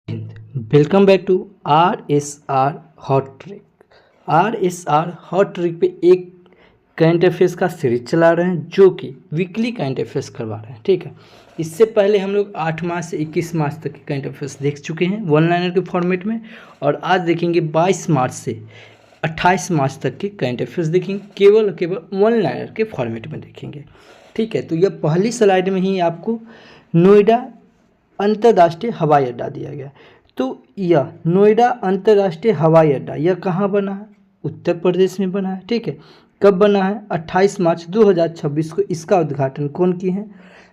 Welcome back to RSR hot trick. RSR hot trick पे एक current affairs का series चला रहे हैं जो कि वीकली करंट अफेयर्स करवा रहे हैं। ठीक है, इससे पहले हम लोग 8 मार्च से 21 मार्च तक के करंट अफेयर्स देख चुके हैं वन लाइनर के फॉर्मेट में, और आज देखेंगे 22 मार्च से 28 मार्च तक के करंट अफेयर्स देखेंगे, केवल वन लाइनर के फॉर्मेट में देखेंगे। ठीक है, तो यह पहली स्लाइड में ही आपको नोएडा अंतर्राष्ट्रीय हवाई अड्डा दिया गया। तो यह नोएडा अंतर्राष्ट्रीय हवाई अड्डा यह कहाँ बना है? उत्तर प्रदेश में बना है। ठीक है, कब बना है? 28 मार्च 2026 को इसका उद्घाटन कौन किए हैं?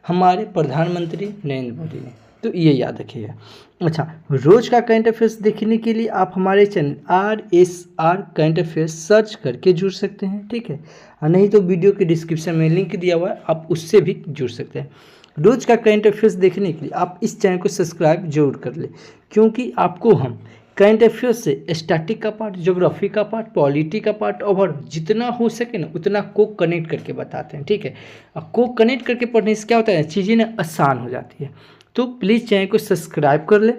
हमारे प्रधानमंत्री नरेंद्र मोदी ने। तो ये याद रखिएगा। अच्छा, रोज का करंट अफेयर्स देखने के लिए आप हमारे channel RSR current affairs search करके जुड़ सकते हैं। ठीक है, और नहीं तो वीडियो के डिस्क्रिप्शन में लिंक दिया हुआ है, आप उससे भी जुड़ सकते हैं। रोज का करंट अफेयर्स देखने के लिए आप इस चैनल को सब्सक्राइब जरूर कर लें, क्योंकि आपको हम करंट अफेयर्स से स्टैटिक का पार्ट, ज्योग्राफी का पार्ट, पॉलिटी का पार्ट और जितना हो सके ना उतना को कनेक्ट करके बताते हैं। ठीक है, अब को कनेक्ट करके पढ़ने से क्या होता है, चीज़ें ना आसान हो जाती है। तो प्लीज़ चैनल को सब्सक्राइब कर लें,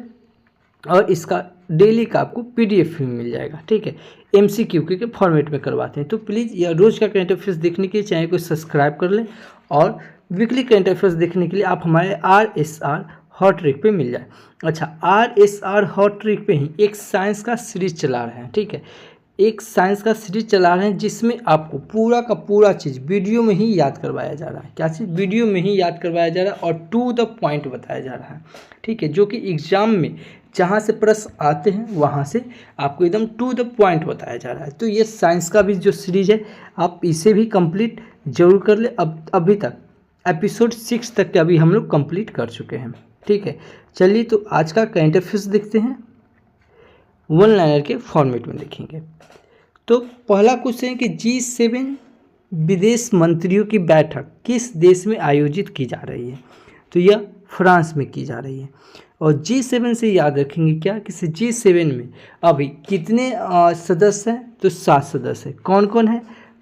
और इसका डेली का आपको PDF भी मिल जाएगा। ठीक है, MCQ के फॉर्मेट में करवाते हैं। तो प्लीज़ यह रोज़ का करंट अफेयर्स देखने के लिए चैनल को सब्सक्राइब कर लें, और वीकली करंट अफेयर्स देखने के लिए आप हमारे RSR हॉट ट्रिक पे मिल जाए। अच्छा, RSR हॉट ट्रिक पे ही एक साइंस का सीरीज चला रहे हैं। ठीक है, एक साइंस का सीरीज चला रहे हैं जिसमें आपको पूरा का पूरा चीज़ वीडियो में ही याद करवाया जा रहा है। क्या चीज़? वीडियो में ही याद करवाया जा रहा है और टू द पॉइंट बताया जा रहा है। ठीक है, जो कि एग्जाम में जहाँ से प्रश्न आते हैं वहाँ से आपको एकदम टू द पॉइंट बताया जा रहा है। तो ये साइंस का भी जो सीरीज है आप इसे भी कंप्लीट जरूर कर ले। अब अभी तक एपिसोड 6 तक के अभी हम लोग कंप्लीट कर चुके हैं। ठीक है, चलिए तो आज का करंट अफेयर्स देखते हैं, वन लाइनर के फॉर्मेट में देखेंगे। तो पहला क्वेश्चन है कि G7 विदेश मंत्रियों की बैठक किस देश में आयोजित की जा रही है? तो यह फ्रांस में की जा रही है। और G7 से याद रखेंगे क्या कि G7 में अभी कितने सदस्य हैं? तो 7 सदस्य हैं। कौन कौन है?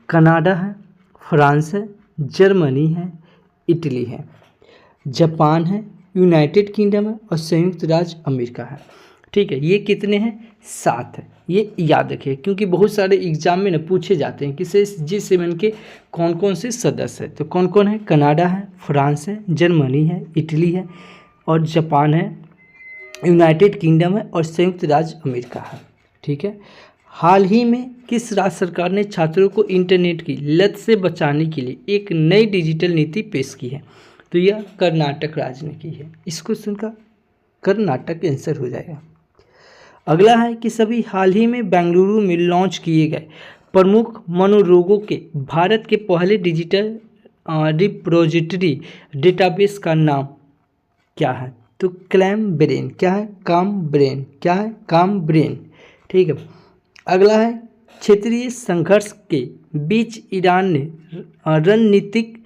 कनाडा है, फ्रांस है, जर्मनी है, इटली है, जापान है, यूनाइटेड किंगडम है और संयुक्त राज्य अमेरिका है। ठीक है, ये कितने हैं? 7 है। ये याद रखिए, क्योंकि बहुत सारे एग्जाम में ना पूछे जाते हैं कि G7 के कौन कौन से सदस्य हैं। तो कौन कौन है? कनाडा है, फ्रांस है, जर्मनी है, इटली है और जापान है, यूनाइटेड किंगडम है और संयुक्त राज्य अमेरिका है। ठीक है, हाल ही में किस राज्य सरकार ने छात्रों को इंटरनेट की लत से बचाने के लिए एक नई डिजिटल नीति पेश की है? तो यह कर्नाटक राज्य ने की है। इस क्वेश्चन का कर्नाटक आंसर हो जाएगा। अगला है कि सभी हाल ही में बेंगलुरु में लॉन्च किए गए प्रमुख मनोरोगों के भारत के पहले डिजिटल रिपोजिटरी डेटाबेस का नाम क्या है? तो क्लैम ब्रेन। क्या है? काम ब्रेन। क्या है? काम ब्रेन। ठीक है, अगला है क्षेत्रीय संघर्ष के बीच ईरान ने रणनीतिक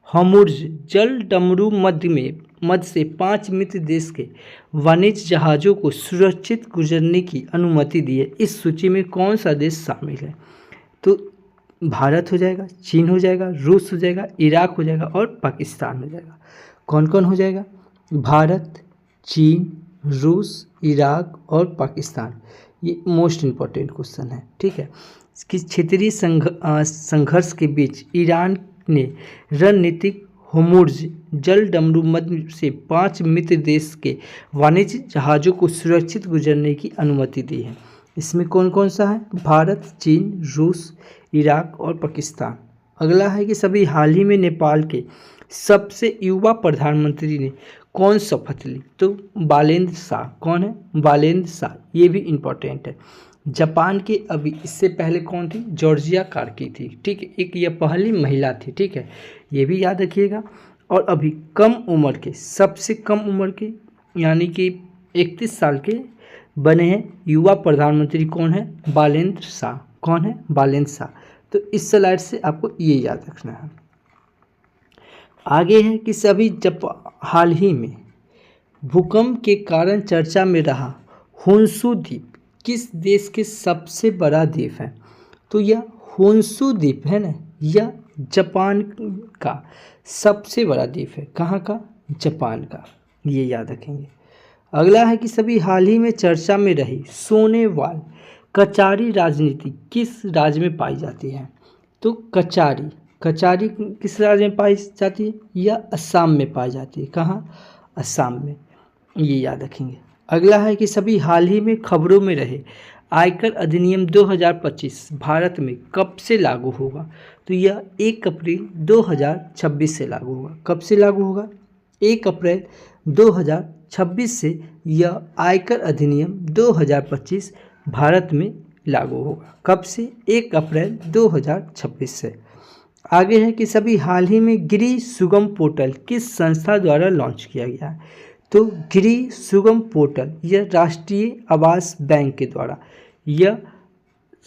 हॉर्मुज़ जल डमरू मध्य से 5 मित्र देश के वाणिज्य जहाज़ों को सुरक्षित गुजरने की अनुमति दी है। इस सूची में कौन सा देश शामिल है? तो भारत हो जाएगा, चीन हो जाएगा, रूस हो जाएगा, इराक हो जाएगा और पाकिस्तान हो जाएगा। कौन कौन हो जाएगा? भारत, चीन, रूस, इराक और पाकिस्तान। ये मोस्ट इम्पॉर्टेंट क्वेश्चन है। ठीक है, कि क्षेत्रीय संघर्ष के बीच ईरान ने रणनीतिक हॉर्मुज़ जल डमरू मध्य से 5 मित्र देश के वाणिज्य जहाज़ों को सुरक्षित गुजरने की अनुमति दी है। इसमें कौन कौन सा है? भारत, चीन, रूस, इराक और पाकिस्तान। अगला है कि सभी हाल ही में नेपाल के सबसे युवा प्रधानमंत्री ने कौन शपथ ली? तो बालेंद्र शाह। कौन है? बालेंद्र शाह। ये भी इम्पोर्टेंट है। जापान के अभी इससे पहले कौन थी? जॉर्जिया कार्की थी। ठीक है, एक ये पहली महिला थी। ठीक है, ये भी याद रखिएगा। और अभी कम उम्र के, सबसे कम उम्र के यानी कि 31 साल के बने हैं युवा प्रधानमंत्री कौन है? बालेंद्र शाह। कौन है? बालेंद्र शाह। तो इस स्लाइड से आपको ये याद रखना है। आगे है कि सभी हाल ही में भूकंप के कारण चर्चा में रहा होन्शु द्वीप किस देश के सबसे बड़ा द्वीप है? तो यह होन्शु द्वीप है ना, यह जापान का सबसे बड़ा द्वीप है। कहाँ का? जापान का। ये याद रखेंगे। अगला है कि सभी हाल ही में चर्चा में रही सोनेवाल कचारी राजनीति किस राज्य में पाई जाती है? तो कचारी कचारी किस राज्य में पाई जाती है? यह असम में पाई जाती है। कहाँ? असम में, ये याद रखेंगे। अगला है कि सभी हाल ही में खबरों में रहे आयकर अधिनियम 2025 भारत में कब से लागू होगा? तो यह 1 अप्रैल 2026 से लागू होगा। कब से लागू होगा? 1 अप्रैल 2026 से यह आयकर अधिनियम 2025 भारत में लागू होगा। कब से? 1 अप्रैल 2026 से। आगे है कि सभी हाल ही में गृह सुगम पोर्टल किस संस्था द्वारा लॉन्च किया गया है? तो गृह सुगम पोर्टल यह राष्ट्रीय आवास बैंक के द्वारा यह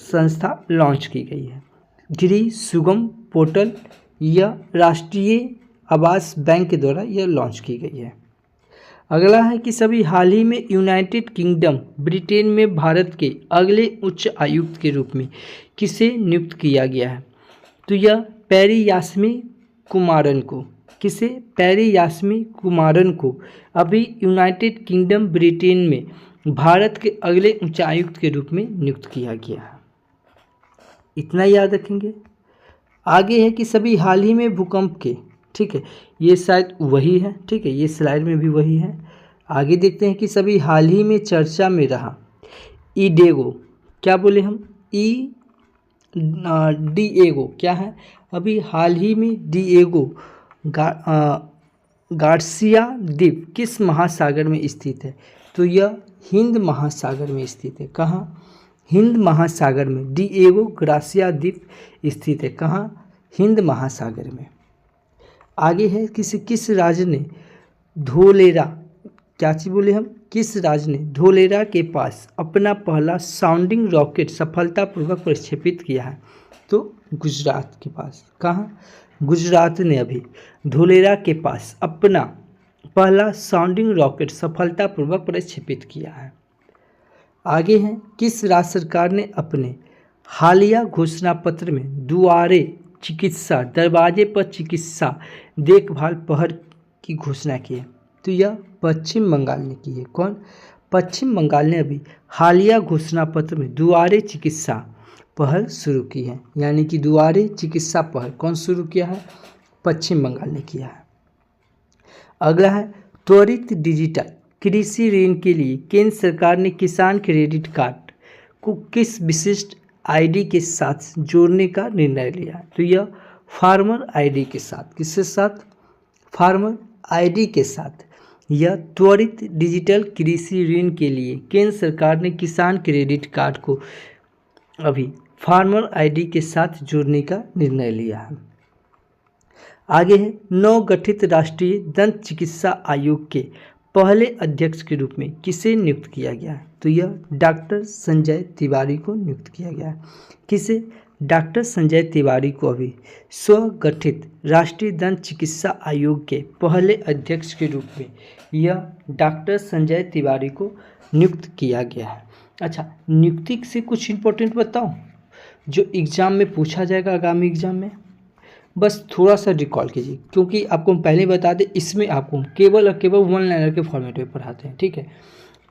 संस्था लॉन्च की गई है। गृह सुगम पोर्टल यह राष्ट्रीय आवास बैंक के द्वारा यह लॉन्च की गई है। अगला है कि सभी हाल ही में यूनाइटेड किंगडम ब्रिटेन में भारत के अगले उच्च आयुक्त के रूप में किसे नियुक्त किया गया है? तो यह पेरियास्मी कुमारन को। किसे? पेरियास्मी कुमारन को अभी यूनाइटेड किंगडम ब्रिटेन में भारत के अगले उच्चायुक्त के रूप में नियुक्त किया गया है। इतना याद रखेंगे। आगे है कि सभी हाल ही में भूकंप के, ठीक है, ये शायद वही है, ठीक है, ये स्लाइड में भी वही है। आगे देखते हैं कि सभी हाल ही में चर्चा में रहा ईडेगो, क्या बोले हम? डिएगो क्या है? अभी हाल ही में डिएगो गार्सिया द्वीप किस महासागर में स्थित है? तो यह हिंद महासागर में स्थित है। कहाँ? हिंद महासागर में डिएगो गार्सिया द्वीप स्थित है। कहाँ? हिंद महासागर में। आगे है किस राज्य ने धोलेरा, क्या चीज बोले हम? किस राज्य ने धोलेरा के पास अपना पहला साउंडिंग रॉकेट सफलतापूर्वक प्रक्षेपित किया है? तो गुजरात के पास। कहाँ? गुजरात ने अभी धोलेरा के पास अपना पहला साउंडिंग रॉकेट सफलतापूर्वक प्रक्षेपित किया है। आगे है किस राज्य सरकार ने अपने हालिया घोषणा पत्र में दुआरे चिकित्सा दरवाजे पर चिकित्सा देखभाल पहल की घोषणा की है? तो यह पश्चिम बंगाल ने की है। कौन? पश्चिम बंगाल ने अभी हालिया घोषणा पत्र में दुआरे चिकित्सा पहल शुरू की है। यानी कि दुआरे चिकित्सा पहल कौन शुरू किया है? पश्चिम बंगाल ने किया है। अगला है त्वरित डिजिटल कृषि ऋण के लिए केंद्र सरकार ने किसान क्रेडिट कार्ड को किस विशिष्ट आईडी के साथ जोड़ने का निर्णय लिया है? तो यह फार्मर आईडी के साथ। किसके साथ? फार्मर आईडी के साथ यह त्वरित डिजिटल कृषि ऋण के लिए केंद्र सरकार ने किसान क्रेडिट कार्ड को अभी फार्मर आईडी के साथ जोड़ने का निर्णय लिया है। आगे है नवगठित राष्ट्रीय दंत चिकित्सा आयोग के पहले अध्यक्ष के रूप में किसे नियुक्त किया गया है? तो यह डॉक्टर संजय तिवारी को नियुक्त किया गया है। किसे? डॉक्टर संजय तिवारी को अभी स्वगठित राष्ट्रीय दंत चिकित्सा आयोग के पहले अध्यक्ष के रूप में यह डॉक्टर संजय तिवारी को नियुक्त किया गया है। अच्छा, नियुक्ति से कुछ इंपॉर्टेंट बताऊं जो एग्ज़ाम में पूछा जाएगा आगामी एग्जाम में, बस थोड़ा सा रिकॉल कीजिए, क्योंकि आपको हम पहले बता दें इसमें आपको केवल और केवल वन लाइनर के फॉर्मेट में पढ़ाते हैं। ठीक है,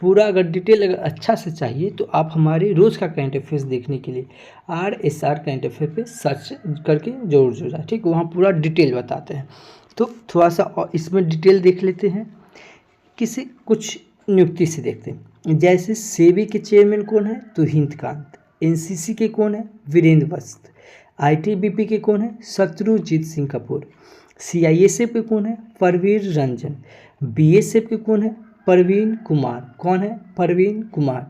पूरा अगर डिटेल अगर अच्छा से चाहिए तो आप हमारे रोज़ का करंट अफेयर्स देखने के लिए RSR करंट अफेयर पे सर्च करके जरूर जुड़ा। ठीक, वहाँ पूरा डिटेल बताते हैं। तो थोड़ा सा और इसमें डिटेल देख लेते हैं। किसी कुछ नियुक्ति से देखते हैं। जैसे सेबी के चेयरमैन कौन है? तो हिंदकांत। NCC के कौन है? वीरेंद्र वस्त। ITBP के कौन है? शत्रुजीत सिंह कपूर। CISF के कौन है? परवीर रंजन। BSF के कौन है? परवीन कुमार। कौन है? परवीन कुमार।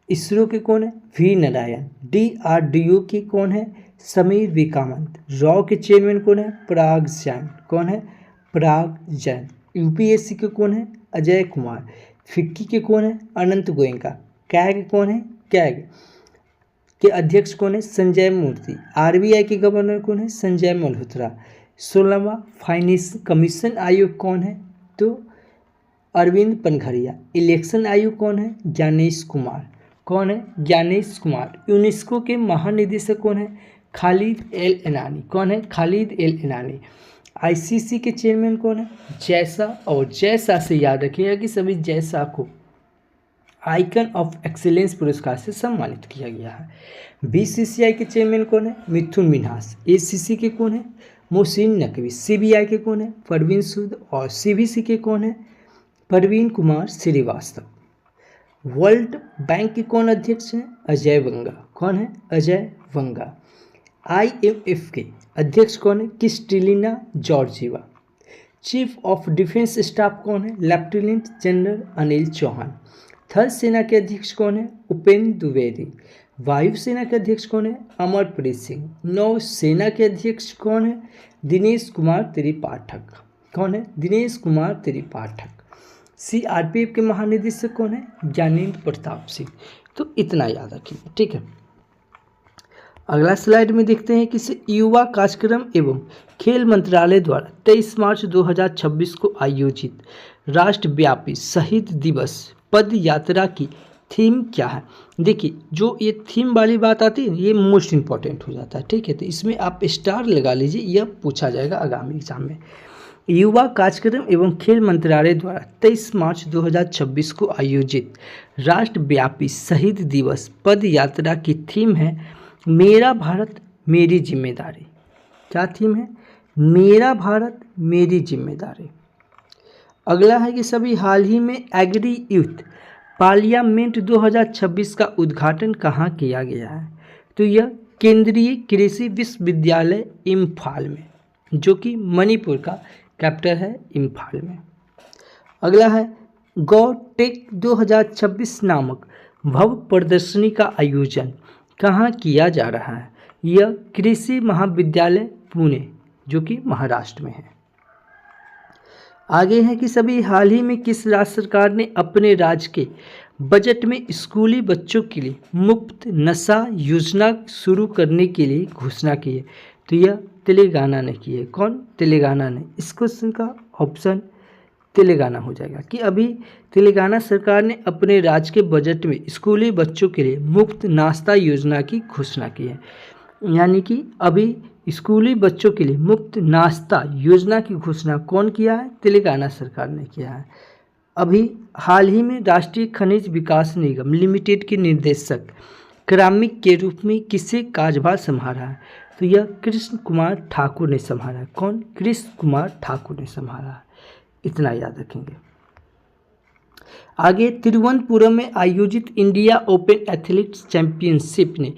इसरो के कौन है? V नारायण। DRDO के कौन है? समीर विकामंत। रॉ के चेयरमैन कौन है? पराग जैन। कौन है? पराग जैन। UPSC के कौन है? अजय कुमार। फिक्की के कौन है? अनंत गोयनका। कैग कौन है? कैग के अध्यक्ष कौन है? संजय मूर्ति। RBI के गवर्नर कौन है? संजय मल्होत्रा। 16वां फाइनेंस कमीशन आयोग कौन है? तो अरविंद पनघरिया। इलेक्शन आयोग कौन है? ज्ञानेश कुमार। कौन है? ज्ञानेश कुमार। यूनेस्को के महानिदेशक कौन है? खालिद एल एनानी। कौन है? खालिद एल एनानी। आईसीसी के चेयरमैन कौन है? जैसा, और जैसा से याद रखिएगा कि सभी जैसा को आइकन ऑफ एक्सीलेंस पुरस्कार से सम्मानित किया गया है। बीसीसीआई के चेयरमैन कौन है? मिथुन मिन्हास। एसीसी के कौन है? मोहसिन नकवी। सीबीआई के कौन है? परवीन सूद। और सीबीसी के कौन है? प्रवीण कुमार श्रीवास्तव। वर्ल्ड बैंक के कौन अध्यक्ष हैं? अजय बंगा। कौन है? अजय बंगा। आईएमएफ के अध्यक्ष कौन है? Kristalina Georgieva. Chief of defence staff कौन है? Lieutenant general Anil Chauhan. थल सेना के अध्यक्ष कौन है? उपेंद्र द्विवेदी। वायुसेना के अध्यक्ष कौन है? अमरप्रीत सिंह। नौसेना के अध्यक्ष कौन है? दिनेश कुमार त्रिपाठक। कौन है? दिनेश कुमार त्रिपाठक। सीआरपीएफ के महानिदेशक कौन है? ज्ञानेंद्र प्रताप सिंह। तो इतना याद रखिए, ठीक है। अगला स्लाइड में देखते हैं कि युवा कार्यक्रम एवं खेल मंत्रालय द्वारा 23 मार्च 2026 को आयोजित राष्ट्रव्यापी शहीद दिवस पद यात्रा की थीम क्या है? देखिए, जो ये थीम वाली बात आती है ये मोस्ट इंपॉर्टेंट हो जाता है, ठीक है। तो इसमें आप स्टार लगा लीजिए, यह पूछा जाएगा आगामी एग्जाम में। युवा कार्यक्रम एवं खेल मंत्रालय द्वारा 23 मार्च 2026 को आयोजित राष्ट्रव्यापी शहीद दिवस पद यात्रा की थीम है मेरा भारत मेरी जिम्मेदारी। क्या थीम है? मेरा भारत मेरी जिम्मेदारी। अगला है कि सभी हाल ही में एग्री यूथ पार्लियामेंट 2026 का उद्घाटन कहाँ किया गया है? तो यह केंद्रीय कृषि विश्वविद्यालय इम्फाल में, जो कि मणिपुर का कैपिटल है इम्फाल में। अगला है गौ टेक 2026 नामक भव्य प्रदर्शनी का आयोजन कहाँ किया जा रहा है? यह कृषि महाविद्यालय पुणे, जो कि महाराष्ट्र में है। आगे है कि सभी हाल ही में किस राज्य सरकार ने अपने राज्य के बजट में स्कूली बच्चों के लिए मुफ्त नशा योजना शुरू करने के लिए घोषणा की है? तो यह तेलंगाना ने की है। कौन? तेलंगाना ने। इस क्वेश्चन का ऑप्शन तेलंगाना हो जाएगा कि अभी तेलंगाना सरकार ने अपने राज्य के बजट में स्कूली बच्चों के लिए मुफ्त नाश्ता योजना की घोषणा की है। यानी कि अभी स्कूली बच्चों के लिए मुफ्त नाश्ता योजना की घोषणा कौन किया है? तेलंगाना सरकार ने किया है। अभी हाल ही में राष्ट्रीय खनिज विकास निगम लिमिटेड के निर्देशक क्रमिक के रूप में किसे कार्यभार संभाला है? तो यह कृष्ण कुमार ठाकुर ने संभाला है। कौन? कृष्ण कुमार ठाकुर ने संभाला है। इतना याद रखेंगे। आगे तिरुवनंतपुरम में आयोजित इंडिया ओपन एथलेटिक्स चैंपियनशिप ने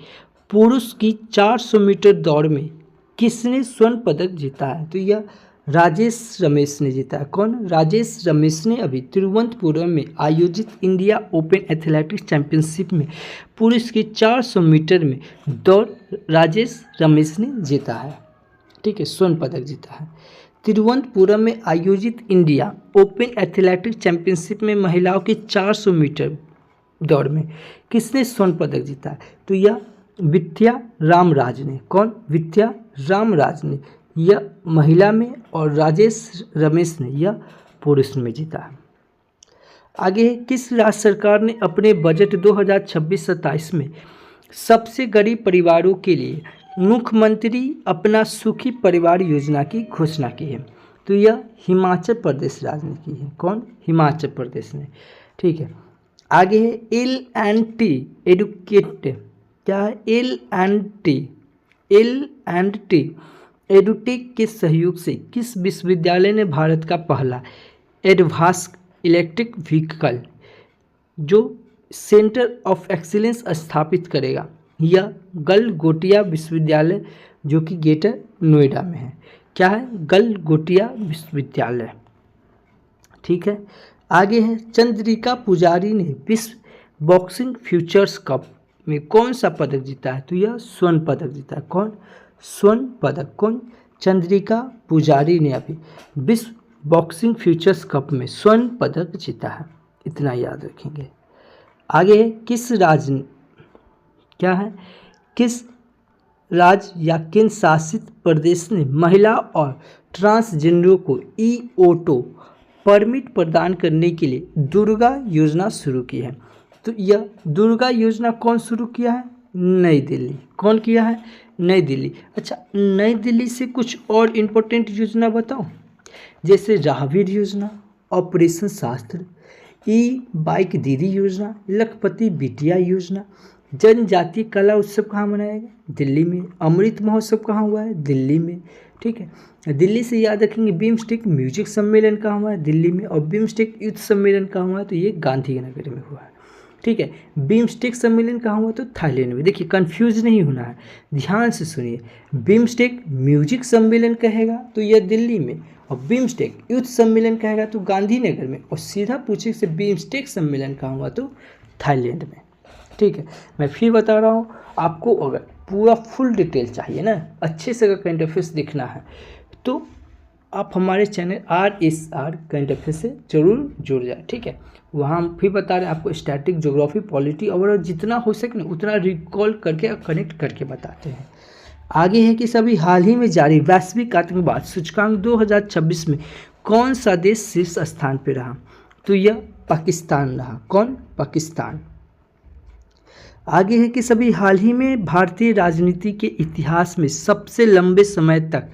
पुरुष की 400 मीटर दौड़ में किसने स्वर्ण पदक जीता है? तो यह राजेश रमेश ने जीता है। कौन? राजेश रमेश ने अभी तिरुवनंतपुरम में आयोजित इंडिया ओपन एथलेटिक्स चैंपियनशिप में पुरुष की 400 मीटर में दौड़ राजेश रमेश ने जीता है, ठीक है, स्वर्ण पदक जीता है। तिरुवनंतपुरम में आयोजित इंडिया ओपन एथलेटिक्स चैंपियनशिप में महिलाओं की 400 मीटर दौड़ में किसने स्वर्ण पदक जीता है? तो यह विद्या रामराज ने। कौन? विद्या रामराज ने यह महिला में, और राजेश रमेश ने यह पुरुष में जीता है। आगे किस राज्य सरकार ने अपने बजट 2026-27 में सबसे गरीब परिवारों के लिए मुख्यमंत्री अपना सुखी परिवार योजना की घोषणा की है? तो यह हिमाचल प्रदेश राज्य ने की है। कौन? हिमाचल प्रदेश ने, ठीक है। आगे है L&T एडुकेट। क्या है? L&T एडुटेक के सहयोग से किस विश्वविद्यालय ने भारत का पहला एडवांस इलेक्ट्रिक व्हीकल जो सेंटर ऑफ एक्सीलेंस स्थापित करेगा? यह गलगोटिया विश्वविद्यालय, जो कि ग्रेटर नोएडा में है। क्या है? गलगोटिया विश्वविद्यालय, ठीक है। आगे है चंद्रिका पुजारी ने विश्व बॉक्सिंग फ्यूचर्स कप में कौन सा पदक जीता है? तो यह स्वर्ण पदक जीता है। कौन? स्वर्ण पदक। कौन? चंद्रिका पुजारी ने अभी विश्व बॉक्सिंग फ्यूचर्स कप में स्वर्ण पदक जीता है। इतना याद रखेंगे। आगे है किस राज्य, क्या है, किस राज्य या केंद्र शासित प्रदेश ने महिला और ट्रांसजेंडरों को ई ऑटो परमिट प्रदान करने के लिए दुर्गा योजना शुरू की है? तो यह दुर्गा योजना कौन शुरू किया है? नई दिल्ली। कौन किया है? नई दिल्ली। अच्छा, नई दिल्ली से कुछ और इम्पोर्टेंट योजना बताओ, जैसे राहगीर योजना, ऑपरेशन शास्त्र, ई बाइक दीदी योजना, लखपति बिटिया योजना। जनजातीय कला उत्सव कहाँ मनाया गया? दिल्ली में। अमृत महोत्सव कहाँ हुआ है? दिल्ली में। ठीक है, दिल्ली से याद रखेंगे बिम्स्टेक म्यूजिक सम्मेलन कहाँ हुआ है? दिल्ली में। और बिम्स्टेक युद्ध सम्मेलन कहाँ हुआ है? तो ये गांधीनगर में हुआ है। ठीक है, बिम्स्टेक सम्मेलन कहाँ हुआ? तो थाईलैंड में। देखिए कंफ्यूज नहीं होना है, ध्यान से सुनिए। बिम्स्टेक म्यूजिक सम्मेलन कहेगा तो यह दिल्ली में, और बिम्स्टेक युद्ध सम्मेलन कहेगा तो गांधीनगर में, और सीधा पूछे से बिम्स्टेक सम्मेलन कहाँ हुआ? तो थाईलैंड में। ठीक है, मैं फिर बता रहा हूँ आपको, अगर पूरा फुल डिटेल चाहिए ना, अच्छे से अगर करंट अफेयर्स देखना है तो आप हमारे चैनल RSR करंट अफेयर्स से जरूर जुड़ जाए। ठीक है, वहाँ हम फिर बता रहे हैं आपको स्टैटिक, ज्योग्राफी, पॉलिटी, और जितना हो सके ना उतना रिकॉल करके और कनेक्ट करके बताते हैं। आगे है कि सभी हाल ही में जारी वैश्विक आतंकवाद सूचकांक 2026 में कौन सा देश शीर्ष स्थान पर रहा? तो यह पाकिस्तान रहा। कौन? पाकिस्तान। आगे है कि सभी हाल ही में भारतीय राजनीति के इतिहास में सबसे लंबे समय तक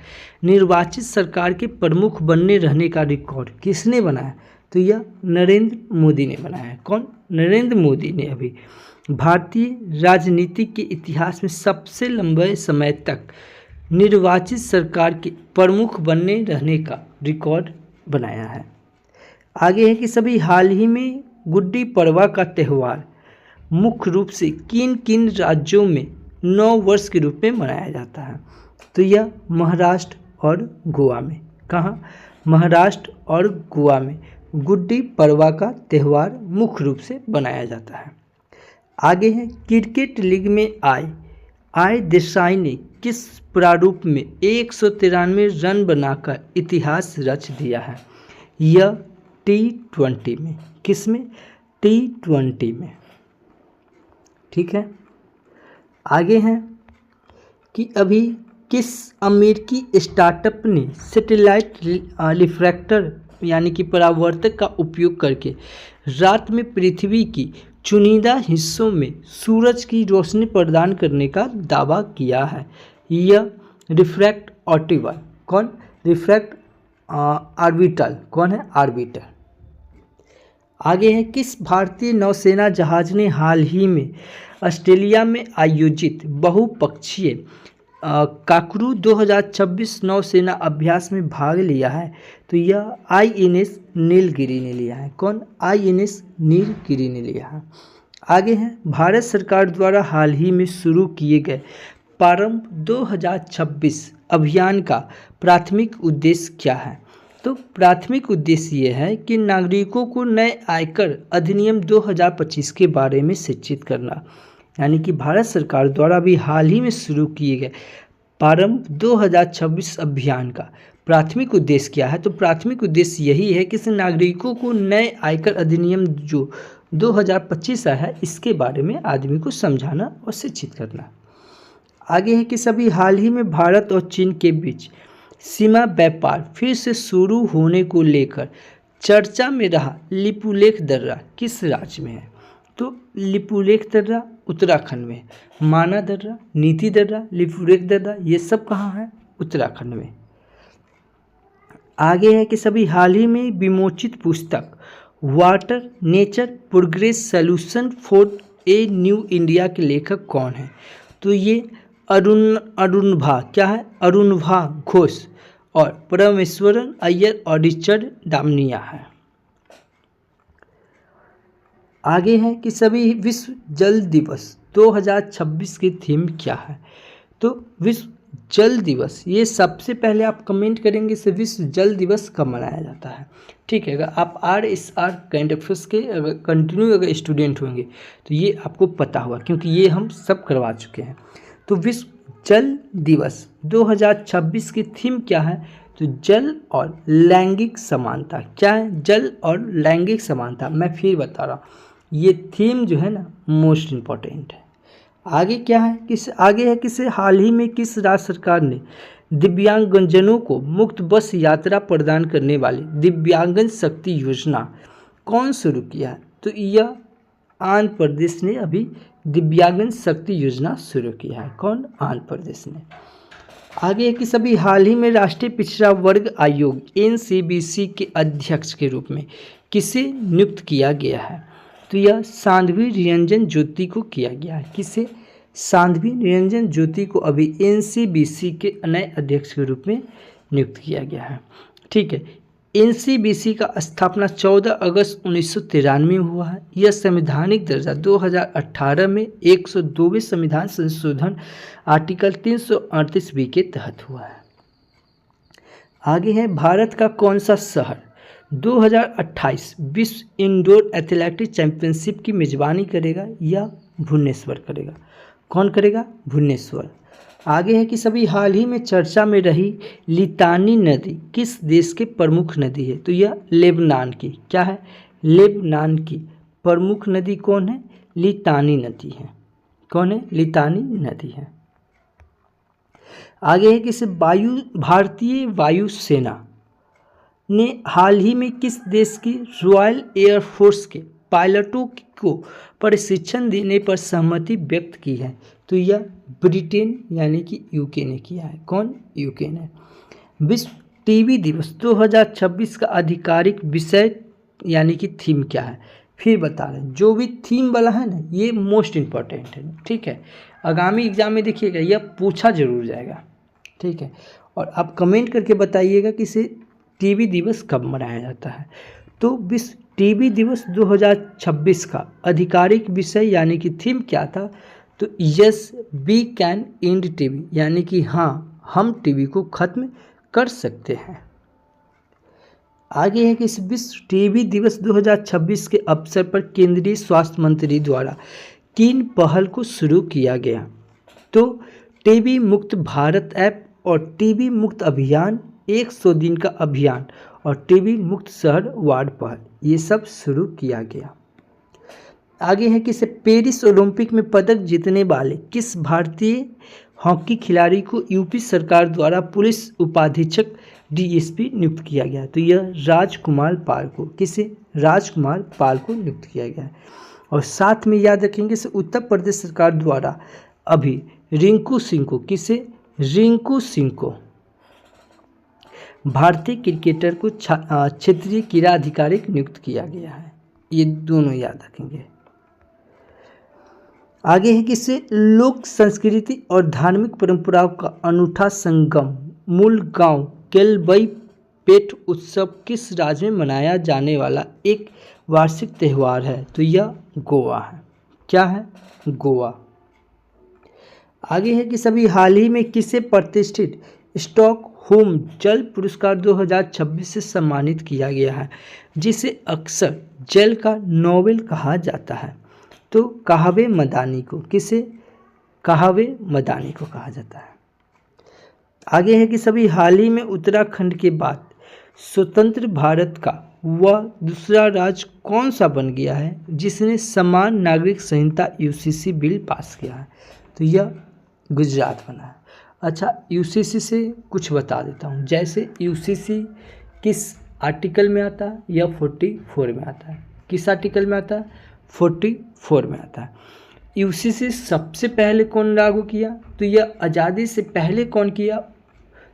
निर्वाचित सरकार के प्रमुख बनने रहने का रिकॉर्ड किसने बनाया? तो यह नरेंद्र मोदी ने बनाया है। कौन? नरेंद्र मोदी ने अभी भारतीय राजनीति के इतिहास में सबसे लंबे समय तक निर्वाचित सरकार के प्रमुख बनने रहने का रिकॉर्ड बनाया है। आगे है कि सभी हाल ही में गुड्डी पड़वा का त्यौहार मुख्य रूप से किन किन राज्यों में नव वर्ष के रूप में मनाया जाता है? तो यह महाराष्ट्र और गोवा में। कहाँ? महाराष्ट्र और गोवा में गुड्डी पड़वा का त्यौहार मुख्य रूप से बनाया जाता है। आगे है क्रिकेट लीग में आई देसाई ने किस प्रारूप में 193 रन बनाकर इतिहास रच दिया है? यह T20 में। किस में? T20 में। ठीक है, आगे हैं कि अभी किस अमेरिकी स्टार्टअप ने सैटेलाइट रिफ्रैक्टर यानी कि परावर्तक का उपयोग करके रात में पृथ्वी की चुनिंदा हिस्सों में सूरज की रोशनी प्रदान करने का दावा किया है? यह रिफ्रैक्ट ऑर्बिटर। कौन? Refract orbital. कौन है? ऑर्बिटर। आगे है किस भारतीय नौसेना जहाज ने हाल ही में ऑस्ट्रेलिया में आयोजित बहुपक्षीय काकरू 2026 नौसेना अभ्यास में भाग लिया है? तो यह INS नीलगिरी ने लिया है। कौन? INS नीलगिरी ने लिया है। आगे है भारत सरकार द्वारा हाल ही में शुरू किए गए प्रारंभ 2026 अभियान का प्राथमिक उद्देश्य क्या है? तो प्राथमिक उद्देश्य ये है कि नागरिकों को नए आयकर अधिनियम 2025 के बारे में शिक्षित करना। यानी कि भारत सरकार द्वारा भी हाल ही में शुरू किए गए प्रारंभ 2026 अभियान का प्राथमिक उद्देश्य क्या है? तो प्राथमिक उद्देश्य यही है कि नागरिकों को नए आयकर अधिनियम जो 2025 आया है इसके बारे में आदमी को समझाना और शिक्षित करना। आगे है कि सभी हाल ही में भारत और चीन के बीच सीमा व्यापार फिर से शुरू होने को लेकर चर्चा में रहा लिपुलेख दर्रा किस राज्य में है? तो लिपुलेख दर्रा उत्तराखंड में। माना दर्रा, नीति दर्रा, लिपुलेख दर्रा ये सब कहाँ है? उत्तराखंड में। आगे है कि सभी हाल ही में विमोचित पुस्तक water nature progress solution for a new India के लेखक कौन है? तो ये अरुणभा क्या है? अरुणभा घोष और परमेश्वरन अय्यर और रिचर्ड डामनिया है। आगे है कि सभी विश्व जल दिवस 2026 की थीम क्या है? तो विश्व जल दिवस, ये सबसे पहले आप कमेंट करेंगे से विश्व जल दिवस कब मनाया जाता है। ठीक है, अगर आप RSR करंट अफेयर्स के अगर कंटिन्यू अगर स्टूडेंट होंगे तो ये आपको पता होगा क्योंकि ये हम सब करवा चुके हैं। तो विश्व जल दिवस 2026 की थीम क्या है? तो जल और लैंगिक समानता। क्या है? जल और लैंगिक समानता। मैं फिर बता रहा हूँ, ये थीम जो है ना मोस्ट इम्पॉर्टेंट है। आगे क्या है? आगे है किसे हाल ही में किस राज्य सरकार ने दिव्यांगजनों को मुफ्त बस यात्रा प्रदान करने वाली दिव्यांगन शक्ति योजना कौन शुरू किया है? तो यह आंध्र प्रदेश ने अभी दिव्यांगन शक्ति योजना शुरू किया है। कौन? आंध्र प्रदेश ने। आगे है कि सभी हाल ही में राष्ट्रीय पिछड़ा वर्ग आयोग NCBC के अध्यक्ष के रूप में किसे नियुक्त किया गया है? तो यह साध्वी निरंजन ज्योति को किया गया है। किसे? साध्वी निरंजन ज्योति को अभी NCBC के नए अध्यक्ष के रूप में नियुक्त किया गया है। ठीक है। NCBC का स्थापना 14 अगस्त 1993 में हुआ है। यह संवैधानिक दर्जा 2018 में 102वें संविधान संशोधन आर्टिकल 338B के तहत हुआ है। आगे है, भारत का कौन सा शहर 2028 विश्व इंडोर एथलेटिक्स चैंपियनशिप की मेजबानी करेगा या भुवनेश्वर करेगा? कौन करेगा? भुवनेश्वर। आगे है कि सभी हाल ही में चर्चा में रही लितानी नदी किस देश की प्रमुख नदी है? तो यह लेबनान की। क्या है? लेबनान की प्रमुख नदी कौन है? लितानी नदी है। कौन है? लितानी नदी है। आगे है कि भारतीय वायुसेना ने हाल ही में किस देश की रॉयल एयरफोर्स के पायलटों को प्रशिक्षण देने पर सहमति व्यक्त की है? तो यह ब्रिटेन यानी कि यूके ने किया है। कौन? यूके ने। विश्व टीबी दिवस 2026 का आधिकारिक विषय यानी कि थीम क्या है? फिर बता रहे हैं, जो भी थीम वाला है ना, ये मोस्ट इम्पॉर्टेंट है। ठीक है, आगामी एग्जाम में देखिएगा यह पूछा जरूर जाएगा। ठीक है, और आप कमेंट करके बताइएगा कि इसे टीबी दिवस कब मनाया जाता है। तो विश्व टीबी दिवस 2026 का आधिकारिक विषय यानी कि थीम क्या था? तो yes we can end TB, यानी कि हाँ, हम टीबी को खत्म कर सकते हैं। आगे है कि इस विश्व टीबी दिवस 2026 के अवसर पर केंद्रीय स्वास्थ्य मंत्री द्वारा किन पहल को शुरू किया गया? तो टीबी मुक्त भारत ऐप और टीबी मुक्त अभियान, 100 दिन का अभियान और टीबी मुक्त शहर वार्ड पहल, ये सब शुरू किया गया। आगे है कि इसे पेरिस ओलंपिक में पदक जीतने वाले किस भारतीय हॉकी खिलाड़ी को यूपी सरकार द्वारा पुलिस उपाधीक्षक DSP नियुक्त किया गया? तो यह राजकुमार पाल को। किसे? राजकुमार पाल को नियुक्त किया गया है। और साथ में याद रखेंगे इसे उत्तर प्रदेश सरकार द्वारा अभी रिंकू सिंह को, किसे? रिंकू सिंह को भारतीय क्रिकेटर को क्षेत्रीय क्रीड़ा अधिकारी नियुक्त किया गया है। ये दोनों याद रखेंगे। आगे है कि इससे लोक संस्कृति और धार्मिक परंपराओं का अनूठा संगम मूल गांव केलबई पेट उत्सव किस राज्य में मनाया जाने वाला एक वार्षिक त्यौहार है? तो यह गोवा है। क्या है? गोवा। आगे है कि सभी हाल ही में किसे प्रतिष्ठित स्टॉकहोम जल पुरस्कार 2026 से सम्मानित किया गया है, जिसे अक्सर जल का नोबेल कहा जाता है? तो कहावे मदानी को। किसे? कहावे मदानी को कहा जाता है। आगे है कि सभी हाल ही में उत्तराखंड के बाद स्वतंत्र भारत का वह दूसरा राज्य कौन सा बन गया है जिसने समान नागरिक संहिता UCC बिल पास किया है? तो यह गुजरात बना है। अच्छा, UCC से कुछ बता देता हूँ। जैसे UCC किस आर्टिकल में आता है? यह 44 में आता है। किस आर्टिकल में आता है? 44 में आता है। UCC सबसे पहले कौन लागू किया? तो यह आज़ादी से पहले कौन किया?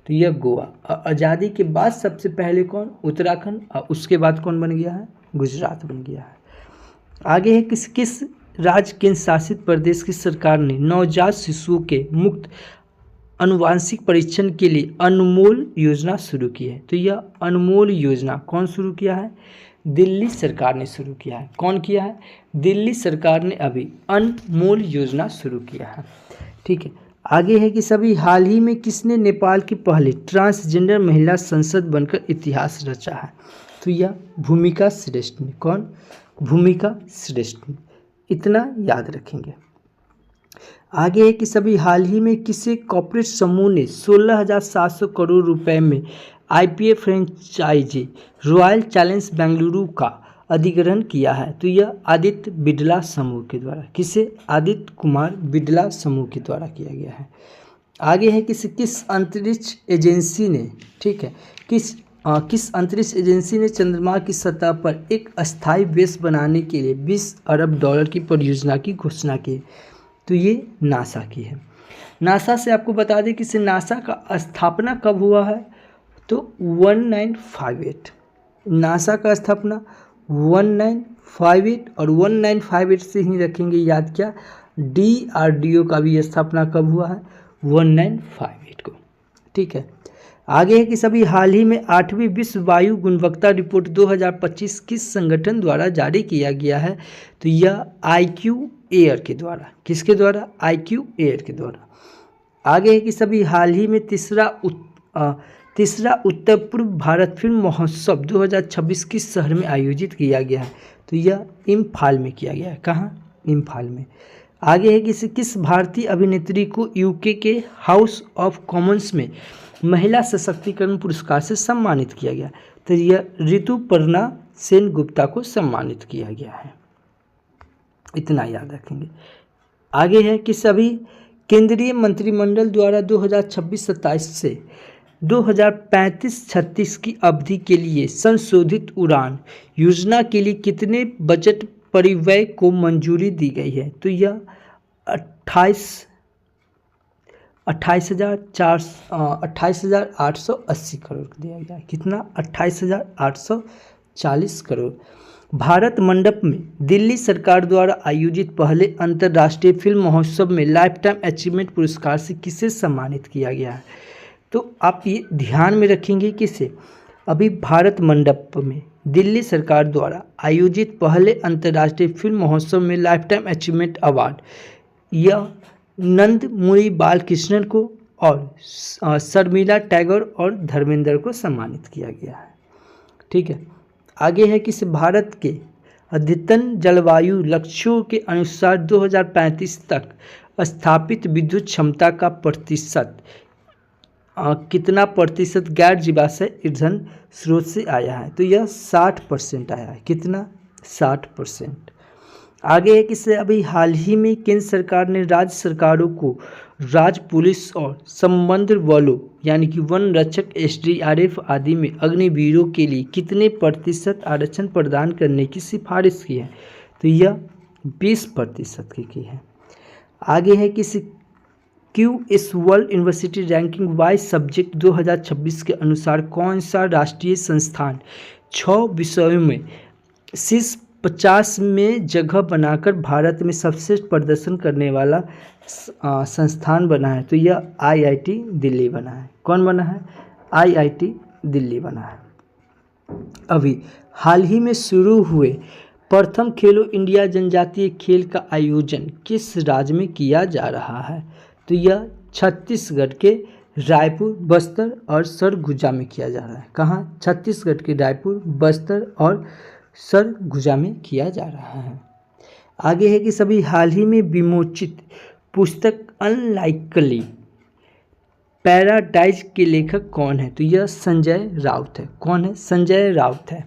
तो यह गोवा। और आज़ादी के बाद सबसे पहले कौन? उत्तराखंड। और उसके बाद कौन बन गया है? गुजरात बन गया है। आगे है किस राज्य केंद्र शासित प्रदेश की सरकार ने नवजात शिशुओं के मुक्त अनुवांशिक परीक्षण के लिए अनमोल योजना शुरू की है? तो यह अनमोल योजना कौन शुरू किया है? दिल्ली सरकार ने शुरू किया है। कौन किया है? दिल्ली सरकार ने अभी अनमोल योजना शुरू किया है। ठीक है, आगे है कि सभी हाल ही में किसने नेपाल की पहली ट्रांसजेंडर महिला संसद बनकर इतिहास रचा है? तो यह भूमिका श्रेष्ठ ने। कौन? भूमिका श्रेष्ठ ने। इतना याद रखेंगे। आगे है कि सभी हाल ही में किसे कॉर्पोरेट समूह ने 16,700 करोड़ रुपए में IPA franchisee royal challenge Bengaluru का अधिग्रहण किया है? तो यह आदित्य बिड़ला समूह के द्वारा। किसे? आदित्य कुमार बिड़ला समूह के द्वारा किया गया है। आगे है किस अंतरिक्ष एजेंसी ने, ठीक है, किस किस अंतरिक्ष एजेंसी ने चंद्रमा की सतह पर एक अस्थायी बेस बनाने के लिए 20 अरब डॉलर की परियोजना की घोषणा की? तो ये नासा की है। नासा से आपको बता दें कि नासा का स्थापना कब हुआ है, तो 1958। नासा का स्थापना 1958 और 1958 से ही रखेंगे याद। क्या DRDO का भी स्थापना कब हुआ है, 1958 को। ठीक है, आगे है कि सभी हाल ही में 8वीं विश्व वायु गुणवत्ता रिपोर्ट 2025 किस संगठन द्वारा जारी किया गया है, तो यह IQ एयर के द्वारा। किसके द्वारा, IQ एयर के द्वारा। आगे है कि सभी हाल ही में तीसरा उत्तर पूर्व भारत फिल्म महोत्सव 2026 किस शहर में आयोजित किया गया है, तो यह इम्फाल में किया गया है। कहाँ, इम्फाल में। आगे है कि किस भारतीय अभिनेत्री को UK के हाउस ऑफ कॉमन्स में महिला सशक्तिकरण पुरस्कार से सम्मानित किया गया, तो यह ऋतुपर्णा सेनगुप्ता को सम्मानित किया गया है। इतना याद रखेंगे। आगे है कि सभी केंद्रीय मंत्रिमंडल द्वारा 2026-27 से 2035-36 की अवधि के लिए संशोधित उड़ान योजना के लिए कितने बजट परिव्यय को मंजूरी दी गई है, तो यह 28,880 करोड़ दिया गया है। कितना, 28,840 करोड़। भारत मंडप में दिल्ली सरकार द्वारा आयोजित पहले अंतर्राष्ट्रीय फिल्म महोत्सव में लाइफ टाइम अचीवमेंट पुरस्कार से किसे सम्मानित किया गया है, तो आप ये ध्यान में रखेंगे किसे, अभी भारत मंडप में दिल्ली सरकार द्वारा आयोजित पहले अंतर्राष्ट्रीय फिल्म महोत्सव में लाइफ टाइम अचीवमेंट अवार्ड यह नंदमुरी बालकृष्णन को और शर्मिला टैगोर और धर्मेंद्र को सम्मानित किया गया है। ठीक है, आगे है कि भारत के अद्यतन जलवायु लक्ष्यों के अनुसार 2035 तक स्थापित विद्युत क्षमता का प्रतिशत कितना प्रतिशत गैर जीवाश्म ईंधन स्रोत से आया है, तो यह 60% आया है। कितना, 60%। आगे है कि अभी हाल ही में केंद्र सरकार ने राज्य सरकारों को राज्य पुलिस और संबद्ध बलों यानी कि वन रक्षक SDRF आदि में अग्निवीरों के लिए कितने प्रतिशत आरक्षण प्रदान करने की सिफारिश की है, तो यह 20% की है। आगे है कि QS world university ranking by subject 2026 के अनुसार कौन सा राष्ट्रीय संस्थान 6 विषयों में शीर्ष 50 में जगह बनाकर भारत में सबसे प्रदर्शन करने वाला संस्थान बना है, तो यह IIT दिल्ली बना है। कौन बना है, IIT दिल्ली बना है। अभी हाल ही में शुरू हुए प्रथम खेलो इंडिया जनजातीय खेल का आयोजन किस राज्य में किया जा रहा है, तो यह छत्तीसगढ़ के रायपुर, बस्तर और सरगुजा में किया जा रहा है। कहाँ, छत्तीसगढ़ के रायपुर, बस्तर और सरगुजा में किया जा रहा है। आगे है कि सभी हाल ही में विमोचित पुस्तक अनलाइकली पैराडाइज के लेखक कौन है, तो यह संजय राउत है। कौन है, संजय राउत है।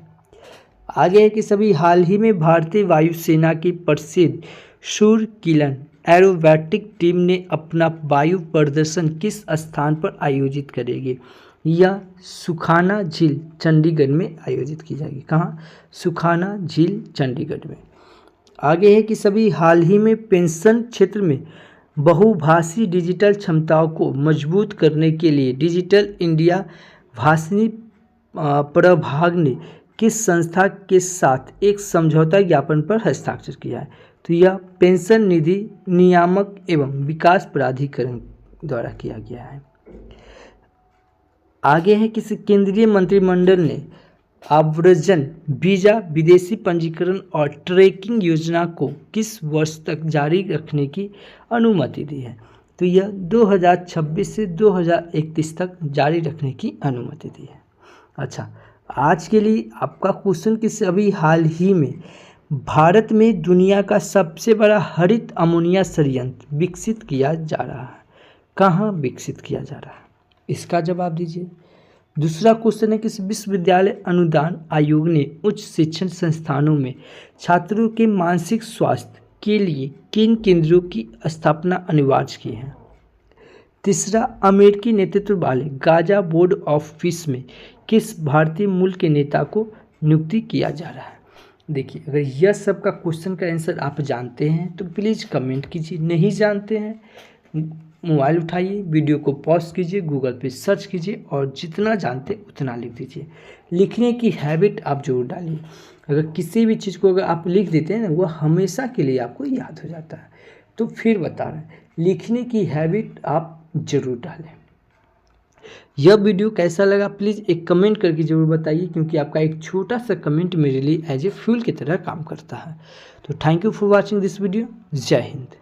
आगे है कि सभी हाल ही में भारतीय वायुसेना की प्रसिद्ध शूरकिरण एरोबैटिक टीम ने अपना वायु प्रदर्शन किस स्थान पर आयोजित करेगी, यह सुखाना झील चंडीगढ़ में आयोजित की जाएगी। कहाँ, सुखाना झील चंडीगढ़ में। आगे है कि सभी हाल ही में पेंशन क्षेत्र में बहुभाषी डिजिटल क्षमताओं को मजबूत करने के लिए डिजिटल इंडिया भाषणी प्रभाग ने किस संस्था के साथ एक समझौता ज्ञापन पर हस्ताक्षर किया है, तो यह पेंशन निधि नियामक एवं विकास प्राधिकरण द्वारा किया गया है। आगे है कि केंद्रीय मंत्रिमंडल ने आव्रजन वीजा विदेशी पंजीकरण और ट्रैकिंग योजना को किस वर्ष तक जारी रखने की अनुमति दी है, तो यह 2026 से 2031 तक जारी रखने की अनुमति दी है। अच्छा, आज के लिए आपका क्वेश्चन कि अभी हाल ही में भारत में दुनिया का सबसे बड़ा हरित अमोनिया संयंत्र विकसित किया जा रहा है। कहाँ विकसित किया जा रहा है, इसका जवाब दीजिए। दूसरा क्वेश्चन है कि विश्वविद्यालय अनुदान आयोग ने उच्च शिक्षण संस्थानों में छात्रों के मानसिक स्वास्थ्य के लिए किन केंद्रों की स्थापना अनिवार्य की है। तीसरा, अमेरिकी नेतृत्व वाले गाजा बोर्ड ऑफ पीस में किस भारतीय मूल के नेता को नियुक्ति किया जा रहा है। देखिए, अगर यह सब का क्वेश्चन का आंसर आप जानते हैं तो प्लीज़ कमेंट कीजिए, नहीं जानते हैं मोबाइल उठाइए, वीडियो को पॉज कीजिए, गूगल पे सर्च कीजिए और जितना जानते उतना लिख दीजिए। लिखने की हैबिट आप जरूर डालिए। अगर किसी भी चीज़ को अगर आप लिख देते हैं ना, वो हमेशा के लिए आपको याद हो जाता है। तो फिर बता रहे हैं, लिखने की हैबिट आप जरूर डालें। यह वीडियो कैसा लगा प्लीज़ एक कमेंट करके ज़रूर बताइए, क्योंकि आपका एक छोटा सा कमेंट मेरे लिए एज ए फ्यूल की तरह काम करता है। तो thank you for watching this video. जय हिंद।